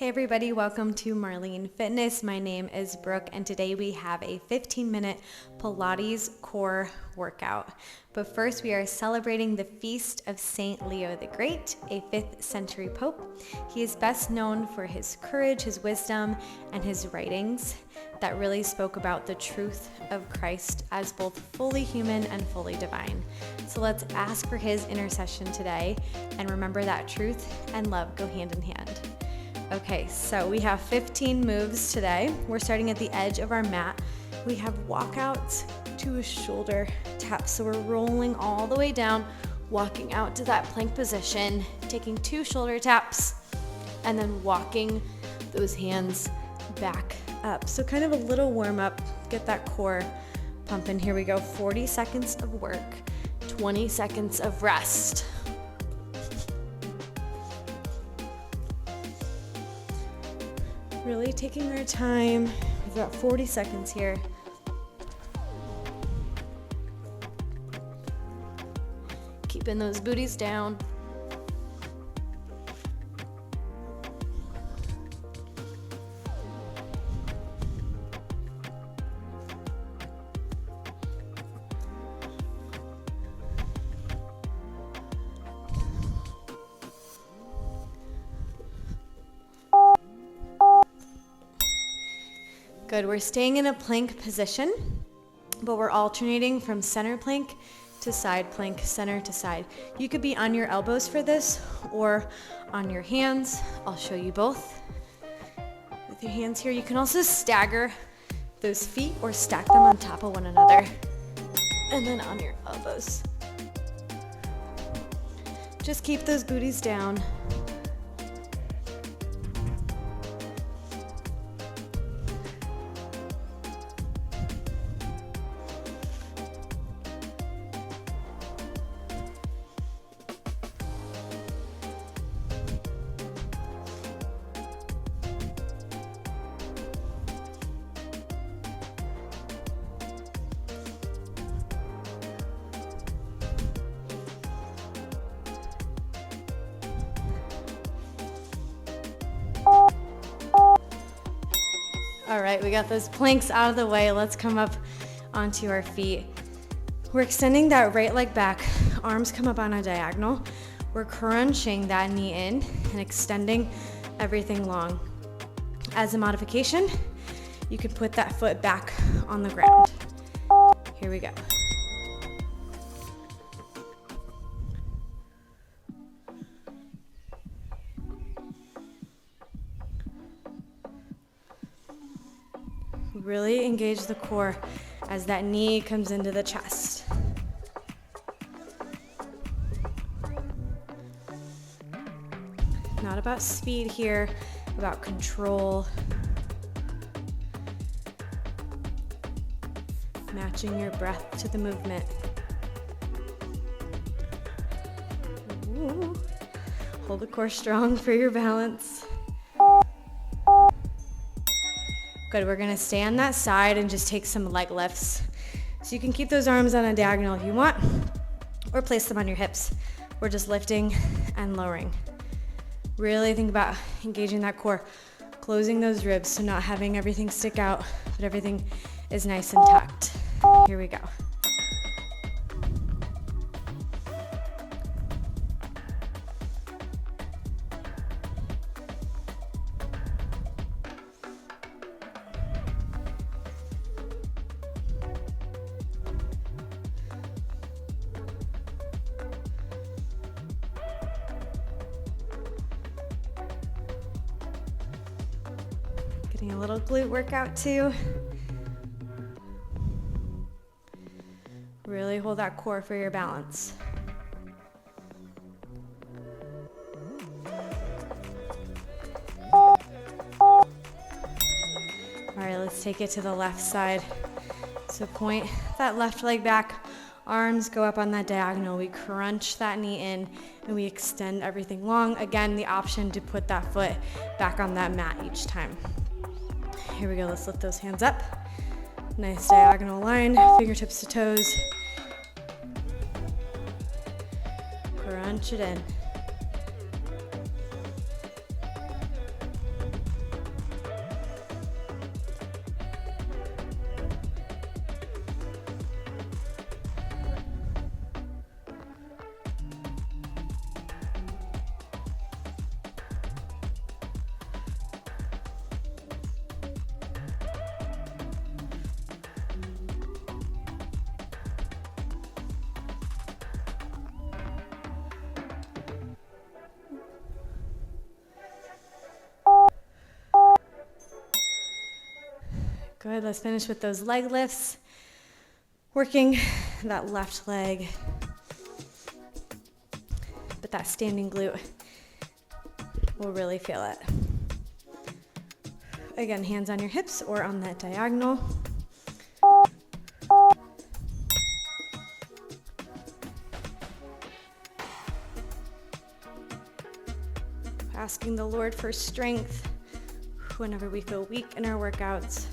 Hey everybody, welcome to Marlene Fitness. My name is Brooke and today we have a 15-minute Pilates Core workout. But first we are celebrating the feast of Saint Leo the Great, a 5th century pope. He is best known for his courage, his wisdom, and his writings that really spoke about the truth of Christ as both fully human and fully divine. So let's ask for his intercession today and remember that truth and love go hand in hand. Okay, so we have 15 moves today. We're starting at the edge of our mat. We have walkouts to a shoulder tap. So we're rolling all the way down, walking out to that plank position, taking 2 shoulder taps, and then walking those hands back up. So kind of a little warm up, get that core pumping. Here we go, 40 seconds of work, 20 seconds of rest. Really taking our time. We've got 40 seconds here. Keeping those booties down. Good, we're staying in a plank position, but we're alternating from center plank to side plank, center to side. You could be on your elbows for this or on your hands. I'll show you both. With your hands here, you can also stagger those feet or stack them on top of one another. And then on your elbows. Just keep those booties down. All right, we got those planks out of the way. Let's come up onto our feet. We're extending that right leg back. Arms come up on a diagonal. We're crunching that knee in and extending everything long. As a modification, you can put that foot back on the ground. Here we go. Really engage the core as that knee comes into the chest. Not about speed here, about control. Matching your breath to the movement. Ooh. Hold the core strong for your balance. Good, we're gonna stay on that side and just take some leg lifts. So you can keep those arms on a diagonal if you want, or place them on your hips. We're just lifting and lowering. Really think about engaging that core, closing those ribs, so not having everything stick out, but everything is nice and tucked. Here we go. Getting a little glute workout too. Really hold that core for your balance. All right, let's take it to the left side. So point that left leg back, arms go up on that diagonal. We crunch that knee in and we extend everything long. Again, the option to put that foot back on that mat each time. Here we go, let's lift those hands up. Nice diagonal line, fingertips to toes. Crunch it in. Good, let's finish with those leg lifts. Working that left leg, but that standing glute will really feel it. Again, hands on your hips or on that diagonal. Asking the Lord for strength whenever we feel weak in our workouts.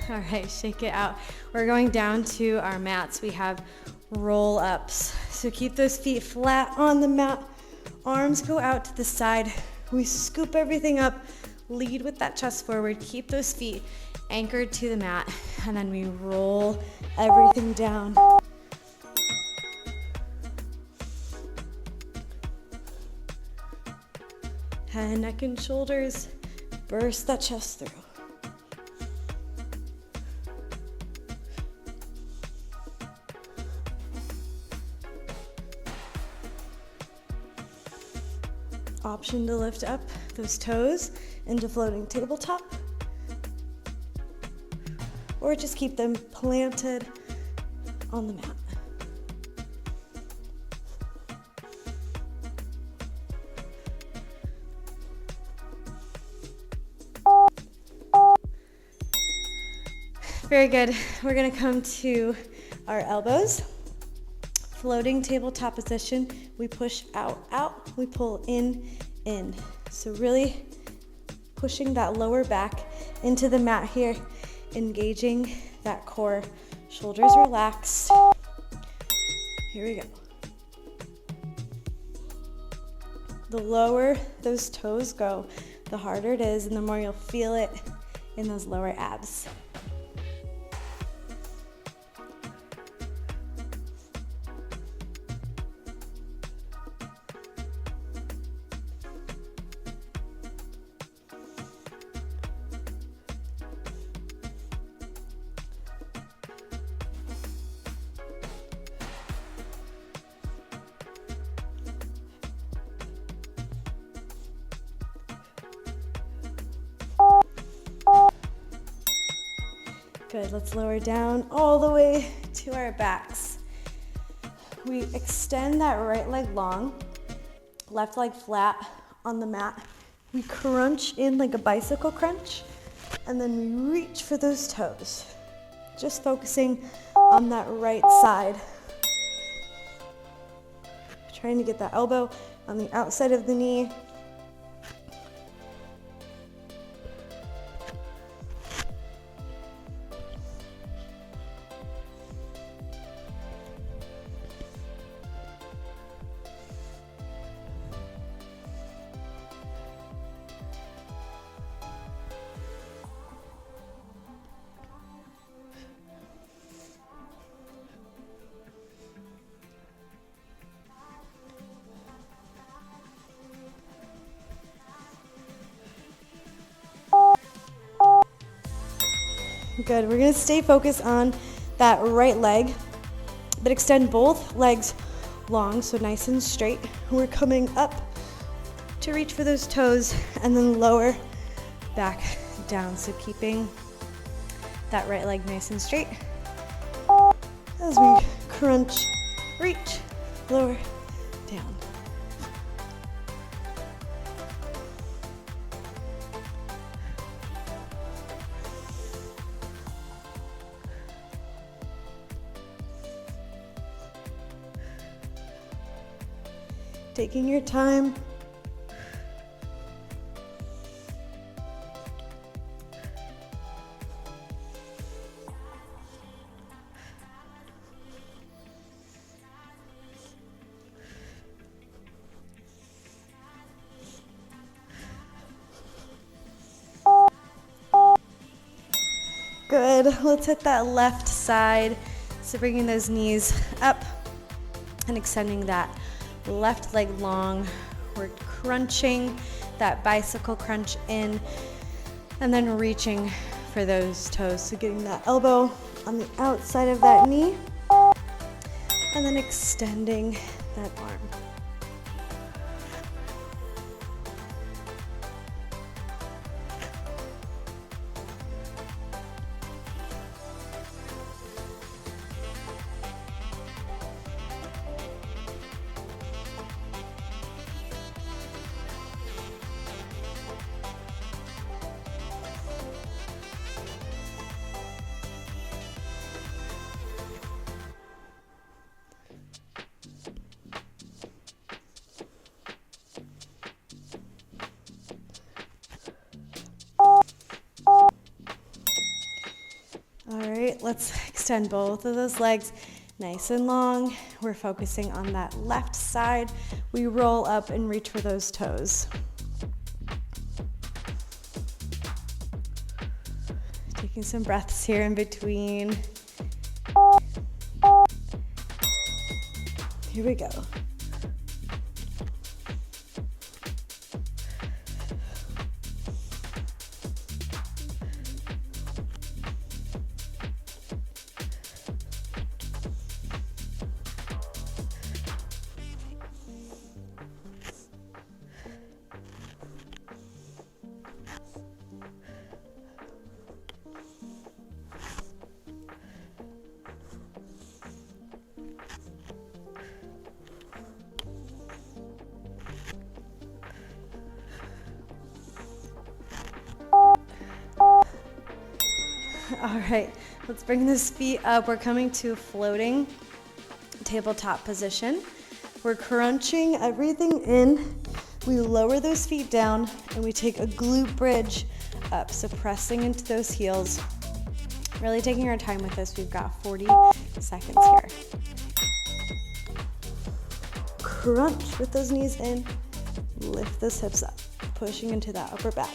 All right, shake it out. We're going down to our mats. We have roll ups. So keep those feet flat on the mat. Arms go out to the side. We scoop everything up. Lead with that chest forward. Keep those feet anchored to the mat. And then we roll everything down. Head, neck, and shoulders. Burst that chest through. Option to lift up those toes into floating tabletop, or just keep them planted on the mat. Very good. We're gonna come to our elbows. Floating tabletop position. We push out, out. We pull in, in. So really pushing that lower back into the mat here, engaging that core. Shoulders relaxed. Here we go. The lower those toes go, the harder it is, and the more you'll feel it in those lower abs. Good, let's lower down all the way to our backs. We extend that right leg long, left leg flat on the mat. We crunch in like a bicycle crunch, and then we reach for those toes. Just focusing on that right side. Trying to get that elbow on the outside of the knee. Good, we're gonna stay focused on that right leg, but extend both legs long, so nice and straight. We're coming up to reach for those toes and then lower back down. So keeping that right leg nice and straight as we crunch, reach, lower, down. Taking your time. Good. Let's hit that left side. So bringing those knees up and extending that left leg long. We're crunching that bicycle crunch in and then reaching for those toes. So getting that elbow on the outside of that knee and then extending that arm. All right, let's extend both of those legs nice and long. We're focusing on that left side. We roll up and reach for those toes. Taking some breaths here in between. Here we go. All right, let's bring those feet up. We're coming to floating tabletop position. We're crunching everything in. We lower those feet down and we take a glute bridge up. So pressing into those heels. Really taking our time with this. We've got 40 seconds here. Crunch with those knees in. Lift those hips up. Pushing into that upper back.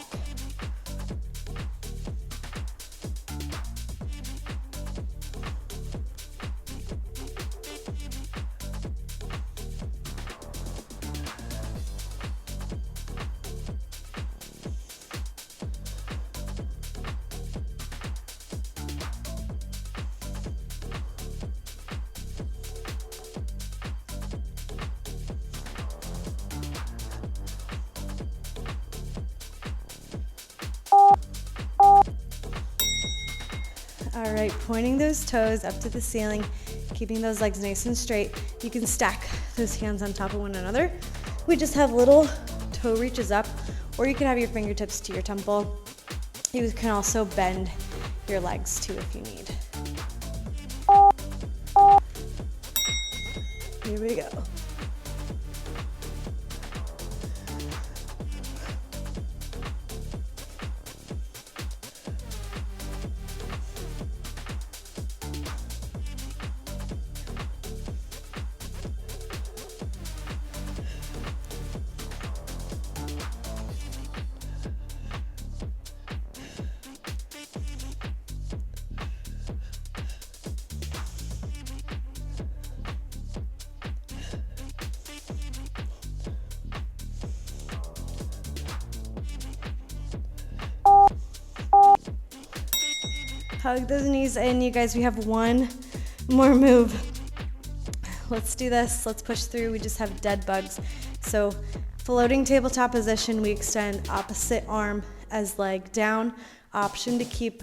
All right, pointing those toes up to the ceiling, keeping those legs nice and straight. You can stack those hands on top of one another. We just have little toe reaches up, or you can have your fingertips to your temple. You can also bend your legs too if you need. Here we go. Hug those knees in, you guys. We have one more move. Let's do this. Let's push through. We just have dead bugs. So floating tabletop position, we extend opposite arm as leg down. Option to keep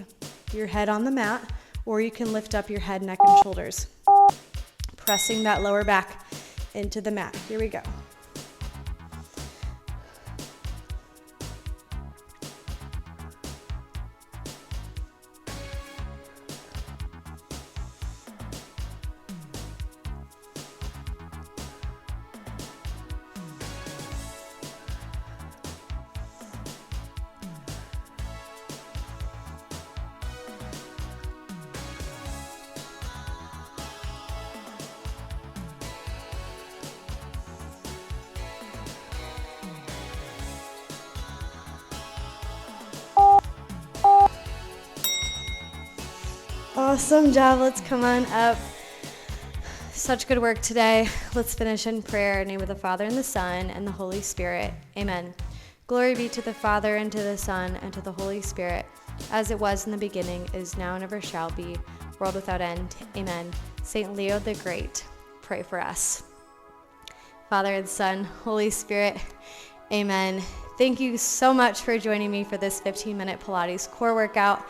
your head on the mat, or you can lift up your head, neck, and shoulders. Pressing that lower back into the mat. Here we go. Awesome job. Let's come on up. Such good work today. Let's finish in prayer. In the name of the Father, and the Son, and the Holy Spirit. Amen. Glory be to the Father, and to the Son, and to the Holy Spirit, as it was in the beginning, is now, and ever shall be, world without end. Amen. Saint Leo the Great, pray for us. Father and Son, Holy Spirit, amen. Thank you so much for joining me for this 15-minute Pilates core workout.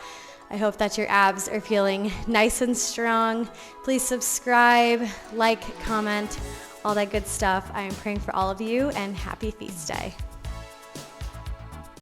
I hope that your abs are feeling nice and strong. Please subscribe, like, comment, all that good stuff. I am praying for all of you, and happy feast day.